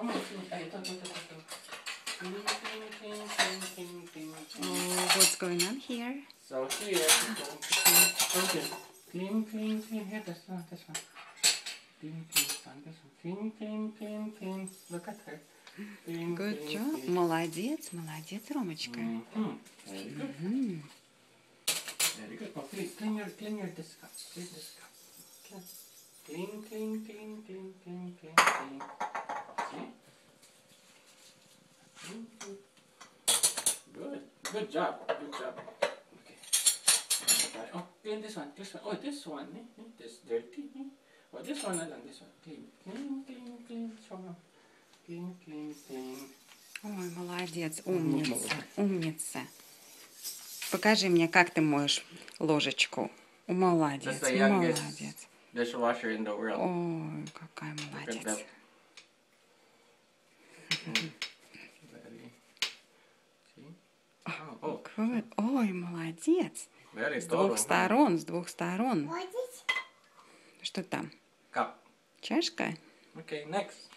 Oh, what's going on here? So here, okay. Clean. Here, this one. Clean, son. This one. Clean. Look at her. Good job. Молодец, Ромочка. Very good. Very good. Oh, please clean your disc cup. Clean this cup. Clean. See? Good job. Okay. Oh, clean this one. Oh, this one. This dirty. Oh, this one. This one. Clean. Clean. Ой, молодец, умница. Покажи мне, как ты моешь ложечку. Молодец. Dishwasher in the world. Ой, какая молодец. Good. Ой, молодец. С двух сторон. Что там? Cup. Чашка? Okay, next.